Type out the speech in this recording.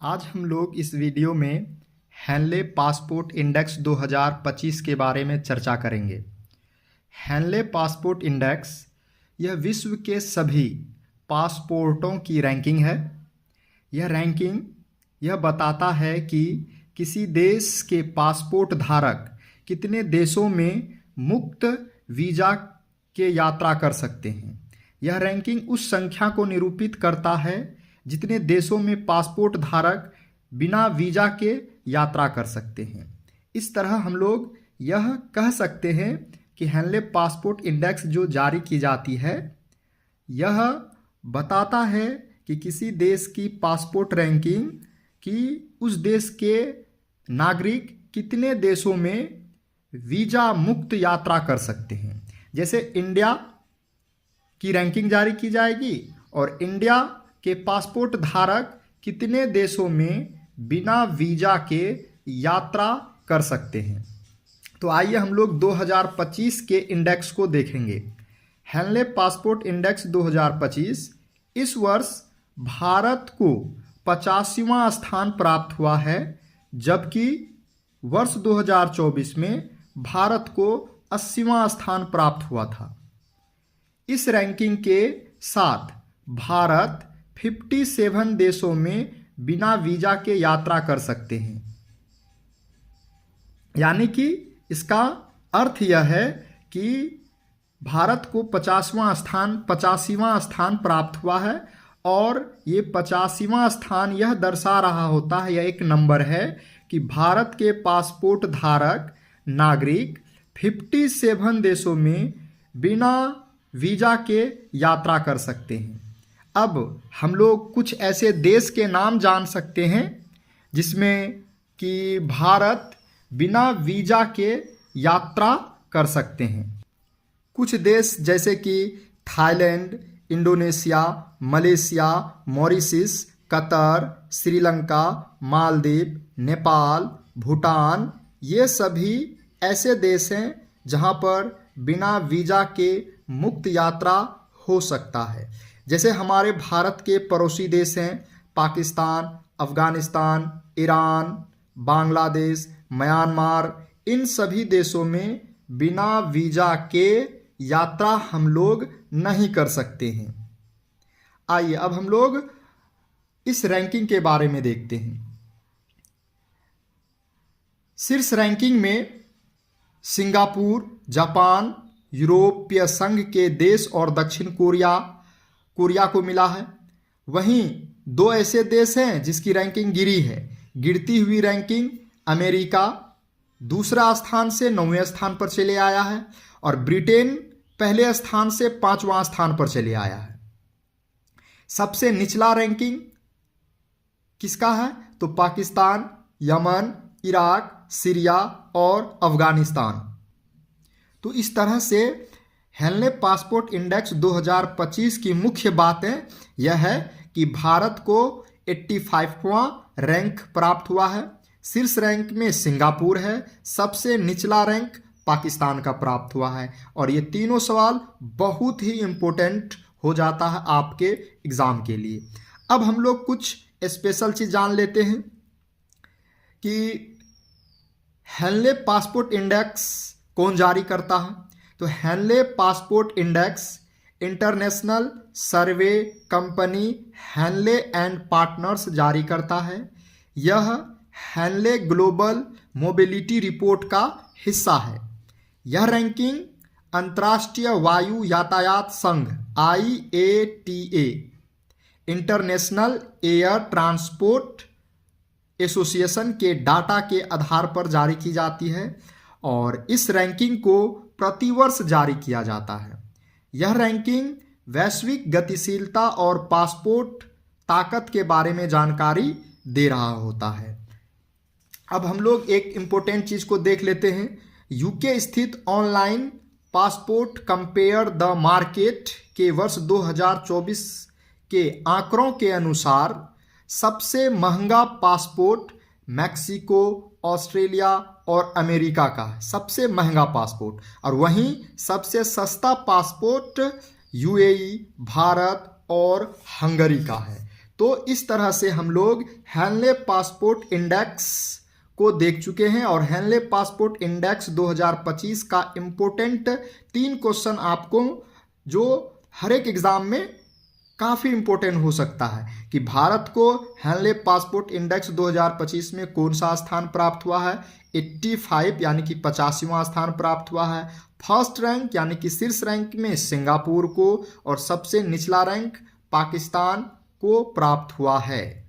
आज हम लोग इस वीडियो में हेनले पासपोर्ट इंडेक्स 2025 के बारे में चर्चा करेंगे। हेनले पासपोर्ट इंडेक्स यह विश्व के सभी पासपोर्टों की रैंकिंग है। यह रैंकिंग यह बताता है कि किसी देश के पासपोर्ट धारक कितने देशों में मुक्त वीज़ा के यात्रा कर सकते हैं। यह रैंकिंग उस संख्या को निरूपित करता है जितने देशों में पासपोर्ट धारक बिना वीज़ा के यात्रा कर सकते हैं। इस तरह हम लोग यह कह सकते हैं कि हेनले पासपोर्ट इंडेक्स जो जारी की जाती है यह बताता है कि किसी देश की पासपोर्ट रैंकिंग कि उस देश के नागरिक कितने देशों में वीज़ा मुक्त यात्रा कर सकते हैं। जैसे इंडिया की रैंकिंग जारी की जाएगी और इंडिया के पासपोर्ट धारक कितने देशों में बिना वीज़ा के यात्रा कर सकते हैं। तो आइए हम लोग 2025 के इंडेक्स को देखेंगे। हेनले पासपोर्ट इंडेक्स 2025 इस वर्ष भारत को 85वां स्थान प्राप्त हुआ है, जबकि वर्ष 2024 में भारत को 80वां स्थान प्राप्त हुआ था। इस रैंकिंग के साथ भारत 57 देशों में बिना वीज़ा के यात्रा कर सकते हैं। यानी कि इसका अर्थ यह है कि भारत को 85वां स्थान प्राप्त हुआ है और ये 85वां स्थान यह दर्शा रहा होता है, यह एक नंबर है कि भारत के पासपोर्ट धारक नागरिक 57 देशों में बिना वीज़ा के यात्रा कर सकते हैं। अब हम लोग कुछ ऐसे देश के नाम जान सकते हैं जिसमें कि भारत बिना वीज़ा के यात्रा कर सकते हैं। कुछ देश जैसे कि Thailand, Indonesia, Malaysia, Mauritius, Qatar, Sri Lanka, Maldives, Nepal, Bhutan, ये सभी ऐसे देश हैं जहां पर बिना वीज़ा के मुक्त यात्रा हो सकता है। जैसे हमारे भारत के पड़ोसी देश हैं पाकिस्तान, अफ़गानिस्तान, ईरान, बांग्लादेश, म्यांमार, इन सभी देशों में बिना वीज़ा के यात्रा हम लोग नहीं कर सकते हैं। आइए अब हम लोग इस रैंकिंग के बारे में देखते हैं। शीर्ष रैंकिंग में सिंगापुर, जापान, यूरोपीय संघ के देश और दक्षिण कोरिया को मिला है। वहीं दो ऐसे देश हैं जिसकी रैंकिंग गिरी है। गिरती हुई रैंकिंग अमेरिका दूसरा स्थान से 9वें स्थान पर चले आया है और ब्रिटेन पहले स्थान से 5वां स्थान पर चले आया है। सबसे निचला रैंकिंग किसका है? तो पाकिस्तान, यमन, इराक, सीरिया और अफगानिस्तान। तो इस तरह से हेनले पासपोर्ट इंडेक्स 2025 की मुख्य बातें यह है कि भारत को 85वां रैंक प्राप्त हुआ है। शीर्ष रैंक में सिंगापुर है, सबसे निचला रैंक पाकिस्तान का प्राप्त हुआ है। और ये तीनों सवाल बहुत ही इम्पोर्टेंट हो जाता है आपके एग्ज़ाम के लिए। अब हम लोग कुछ स्पेशल चीज़ जान लेते हैं कि हेनले पासपोर्ट इंडेक्स कौन जारी करता है। तो Henley passport index international survey company Henley and partners जारी करता है। यह हेनले ग्लोबल मोबिलिटी रिपोर्ट का हिस्सा है। यह रैंकिंग अंतर्राष्ट्रीय वायु यातायात संघ IATA international air transport association के डाटा के आधार पर जारी की जाती है और इस रैंकिंग को प्रतिवर्ष जारी किया जाता है। यह रैंकिंग वैश्विक गतिशीलता और पासपोर्ट ताकत के बारे में जानकारी दे रहा होता है। अब हम लोग एक इम्पोर्टेंट चीज़ को देख लेते हैं। यूके स्थित online passport compare the market के वर्ष 2024 के आंकड़ों के अनुसार सबसे महंगा पासपोर्ट मैक्सिको, ऑस्ट्रेलिया और अमेरिका का है, सबसे महंगा पासपोर्ट। और वहीं सबसे सस्ता पासपोर्ट UAE, भारत और हंगरी का है। तो इस तरह से हम लोग हेनले पासपोर्ट इंडेक्स को देख चुके हैं और हेनले पासपोर्ट इंडेक्स 2025 का इम्पोर्टेंट 3 क्वेश्चन आपको जो हर एक एग्जाम में काफ़ी इम्पोर्टेंट हो सकता है कि भारत को हेनले पासपोर्ट इंडेक्स 2025 में कौन सा स्थान प्राप्त हुआ है। 85 यानी कि 85वां स्थान प्राप्त हुआ है। फर्स्ट रैंक यानी कि शीर्ष रैंक में सिंगापुर को और सबसे निचला रैंक पाकिस्तान को प्राप्त हुआ है।